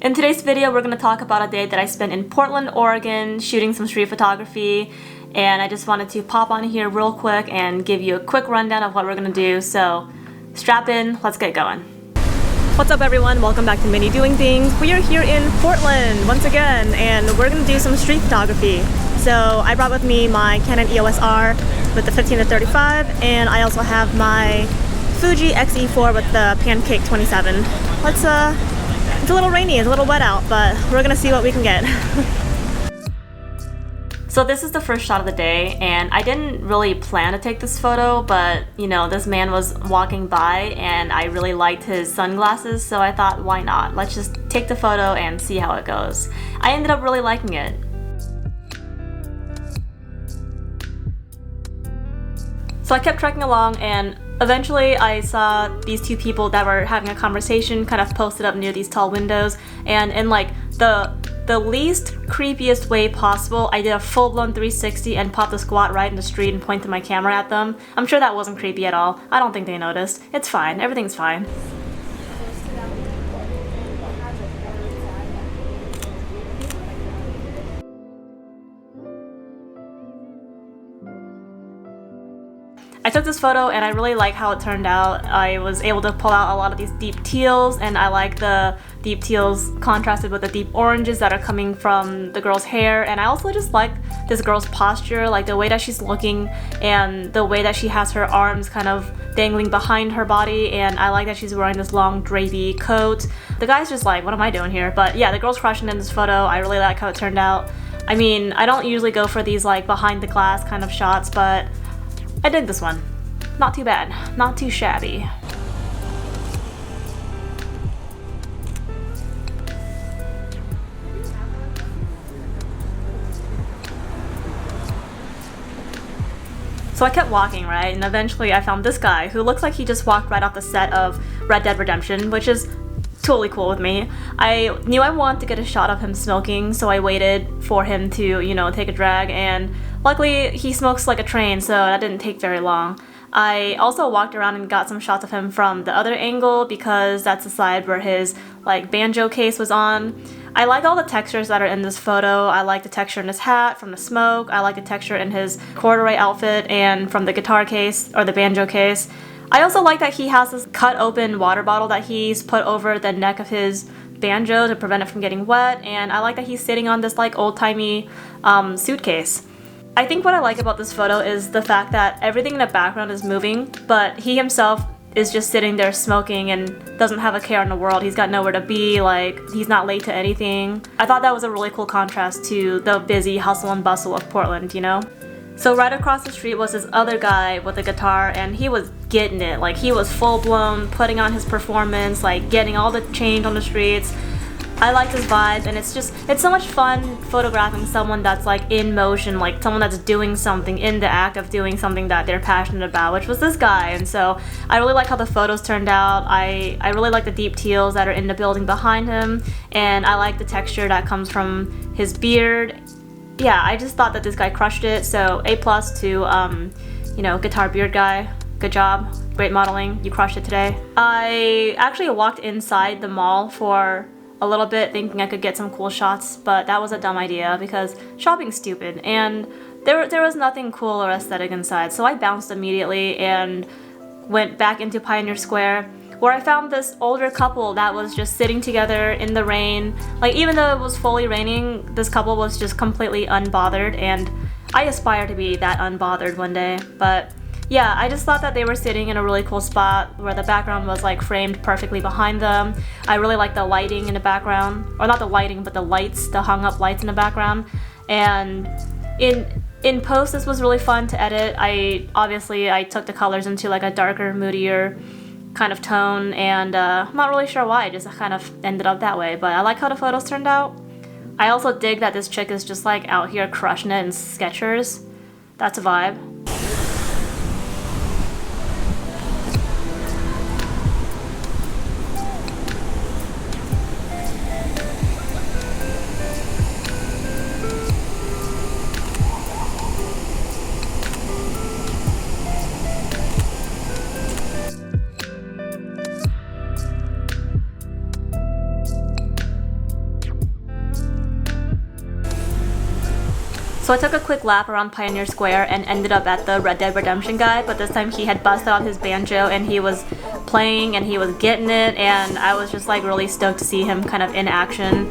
In today's video, we're going to talk about a day that I spent in Portland, Oregon, shooting some street photography, and I just wanted to pop on here real quick and give you a quick rundown of what we're going to do, so strap in, let's get going. What's up everyone, welcome back to Minnie Doing Things. We are here in Portland once again, and we're going to do some street photography. So I brought with me my Canon EOS R with the 15-35, and I also have my Fuji X-E4 with the Pancake 27. It's a little rainy, it's a little wet out, but we're gonna see what we can get. So this is the first shot of the day, and I didn't really plan to take this photo, but you know, this man was walking by and I really liked his sunglasses, so I thought, why not? Let's just take the photo and see how it goes. I ended up really liking it. So I kept trekking along, and eventually I saw these two people that were having a conversation kind of posted up near these tall windows, and in like the least creepiest way possible, I did a full-blown 360 and popped a squat right in the street and pointed my camera at them. I'm sure that wasn't creepy at all. I don't think they noticed. It's fine. Everything's fine. I took this photo and I really like how it turned out. I was able to pull out a lot of these deep teals, and I like the deep teals contrasted with the deep oranges that are coming from the girl's hair, and I also just like this girl's posture, like the way that she's looking and the way that she has her arms kind of dangling behind her body, and I like that she's wearing this long drapey coat. The guy's just like, what am I doing here? But yeah, the girl's crushing in this photo. I really like how it turned out. I mean, I don't usually go for these like behind the glass kind of shots, but I dig this one. Not too bad, not too shabby. So I kept walking, right? And eventually I found this guy who looks like he just walked right off the set of Red Dead Redemption, which is totally cool with me. I knew I wanted to get a shot of him smoking, so I waited for him to, you know, take a drag, and luckily he smokes like a train, so that didn't take very long. I also walked around and got some shots of him from the other angle because that's the side where his like banjo case was on. I like all the textures that are in this photo. I like the texture in his hat from the smoke. I like the texture in his corduroy outfit and from the guitar case or the banjo case. I also like that he has this cut open water bottle that he's put over the neck of his banjo to prevent it from getting wet, and I like that he's sitting on this like old-timey suitcase. I think what I like about this photo is the fact that everything in the background is moving, but he himself is just sitting there smoking and doesn't have a care in the world. He's got nowhere to be, like he's not late to anything. I thought that was a really cool contrast to the busy hustle and bustle of Portland, you know? So right across the street was this other guy with a guitar, and he was getting it. Like he was full-blown putting on his performance, like getting all the change on the streets. I like his vibe, and it's so much fun photographing someone that's like in motion, like someone that's doing something, in the act of doing something that they're passionate about, which was this guy. And so I really like how the photos turned out. I really like the deep teals that are in the building behind him, and I like the texture that comes from his beard. Yeah, I just thought that this guy crushed it, so A+ to, you know, guitar beard guy. Good job, great modeling, you crushed it today. I actually walked inside the mall for a little bit thinking I could get some cool shots, but that was a dumb idea because shopping's stupid, and there was nothing cool or aesthetic inside, so I bounced immediately and went back into Pioneer Square, where I found this older couple that was just sitting together in the rain. Like, even though it was fully raining, this couple was just completely unbothered, and I aspire to be that unbothered one day. But yeah, I just thought that they were sitting in a really cool spot where the background was like framed perfectly behind them. I really like the lighting in the background, or not the lighting, but the lights, the hung up lights in the background. And in post, this was really fun to edit. I took the colors into like a darker, moodier kind of tone, and I'm not really sure why, it just kind of ended up that way, but I like how the photos turned out. I also dig that this chick is just like out here crushing it in Skechers. That's a vibe. So I took a quick lap around Pioneer Square and ended up at the Red Dead Redemption guy, but this time he had busted out his banjo and he was playing and he was getting it, and I was just like really stoked to see him kind of in action.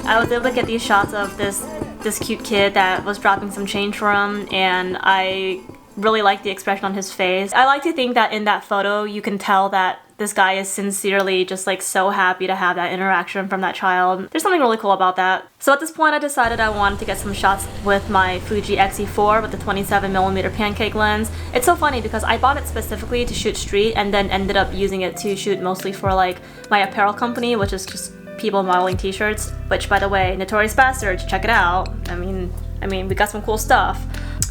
I was able to get these shots of this cute kid that was dropping some change for him, and I really like the expression on his face. I like to think that in that photo you can tell that this guy is sincerely just like so happy to have that interaction from that child. There's something really cool about that. So at this point I decided I wanted to get some shots with my Fuji X-E4 with the 27mm pancake lens. It's so funny because I bought it specifically to shoot street and then ended up using it to shoot mostly for like my apparel company, which is just people modeling t-shirts, which by the way, Notorious Bastards, check it out. I mean we got some cool stuff.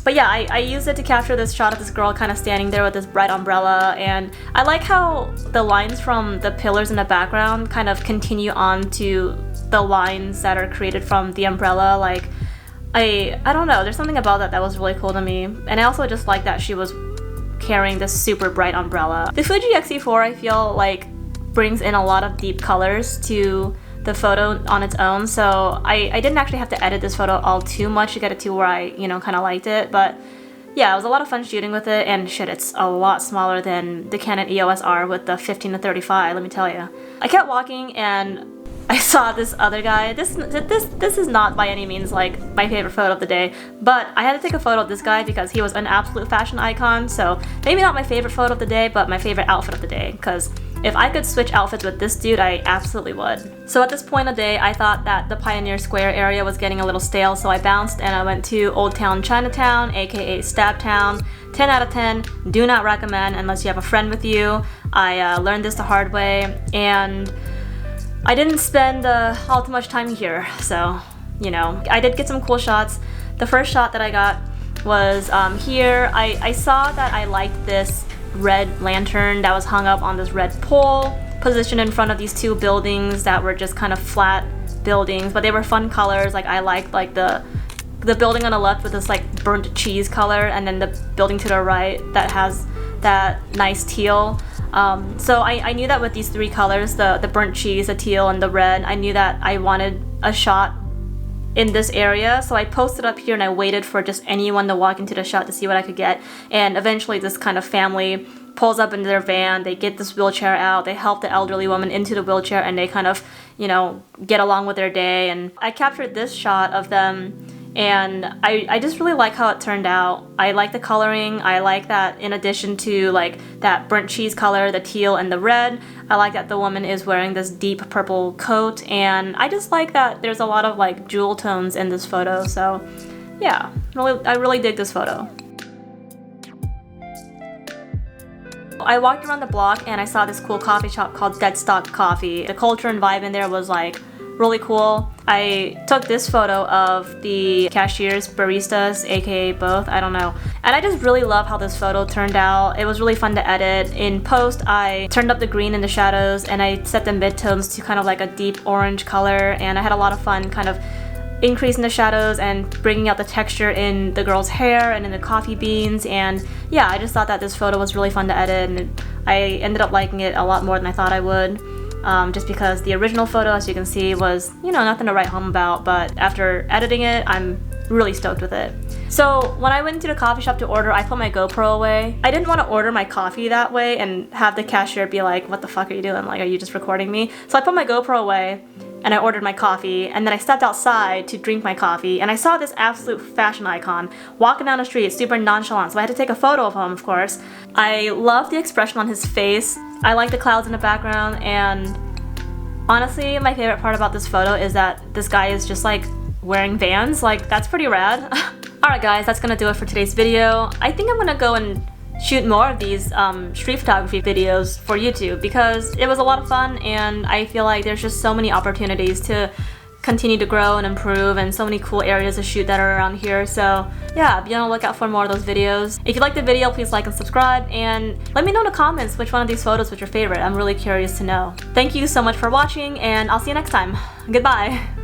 But yeah, I used it to capture this shot of this girl kind of standing there with this bright umbrella, and I like how the lines from the pillars in the background kind of continue on to the lines that are created from the umbrella. Like, I don't know, there's something about that was really cool to me, and I also just like that she was carrying this super bright umbrella. The Fuji X-E4 I feel like brings in a lot of deep colors to the photo on its own, so I didn't actually have to edit this photo all too much to get it to where I, kind of liked it, but yeah, it was a lot of fun shooting with it, and shit, it's a lot smaller than the Canon EOS R with the 15-35, let me tell you. I kept walking and I saw this other guy. This is not by any means like my favorite photo of the day, but I had to take a photo of this guy because he was an absolute fashion icon, so maybe not my favorite photo of the day, but my favorite outfit of the day, because if I could switch outfits with this dude, I absolutely would. So at this point of the day, I thought that the Pioneer Square area was getting a little stale, so I bounced and I went to Old Town Chinatown, aka Stab Town. 10 out of 10, do not recommend unless you have a friend with you. I learned this the hard way, and I didn't spend all too much time here, so, I did get some cool shots. The first shot that I got was here. I saw that I liked this red lantern that was hung up on this red pole, positioned in front of these two buildings that were just kind of flat buildings, but they were fun colors. Like, I liked like the building on the left with this like burnt cheese color, and then the building to the right that has that nice teal. So I knew that with these three colors, the burnt cheese, the teal, and the red, I knew that I wanted a shot in this area, so I posted up here and I waited for just anyone to walk into the shot to see what I could get, and eventually this kind of family pulls up into their van, they get this wheelchair out, they help the elderly woman into the wheelchair, and they kind of, get along with their day, and I captured this shot of them, and I just really like how it turned out. I like the coloring. I like that in addition to like that burnt cheese color, the teal and the red, I like that the woman is wearing this deep purple coat, and I just like that there's a lot of like jewel tones in this photo, so yeah, I really dig this photo. I walked around the block and I saw this cool coffee shop called Deadstock Coffee. The culture and vibe in there was like really cool. I took this photo of the cashiers, baristas, aka both, I don't know. And I just really love how this photo turned out. It was really fun to edit. In post, I turned up the green in the shadows and I set the midtones to kind of like a deep orange color, and I had a lot of fun kind of increasing the shadows and bringing out the texture in the girl's hair and in the coffee beans, and yeah, I just thought that this photo was really fun to edit, and I ended up liking it a lot more than I thought I would. Just because the original photo, as you can see, was, nothing to write home about, but after editing it, I'm really stoked with it. So when I went into the coffee shop to order, I put my GoPro away. I didn't want to order my coffee that way and have the cashier be like, what the fuck are you doing? Like, are you just recording me? So I put my GoPro away and I ordered my coffee, and then I stepped outside to drink my coffee, and I saw this absolute fashion icon walking down the street, super nonchalant, so I had to take a photo of him, of course. I love the expression on his face. I like the clouds in the background, and honestly, my favorite part about this photo is that this guy is just like wearing Vans. Like, that's pretty rad. Alright guys, that's gonna do it for today's video. I think I'm gonna go and shoot more of these street photography videos for YouTube because it was a lot of fun, and I feel like there's just so many opportunities to continue to grow and improve, and so many cool areas to shoot that are around here. So yeah, be on the lookout for more of those videos. If you liked the video, please like and subscribe, and let me know in the comments which one of these photos was your favorite. I'm really curious to know. Thank you so much for watching, and I'll see you next time. Goodbye!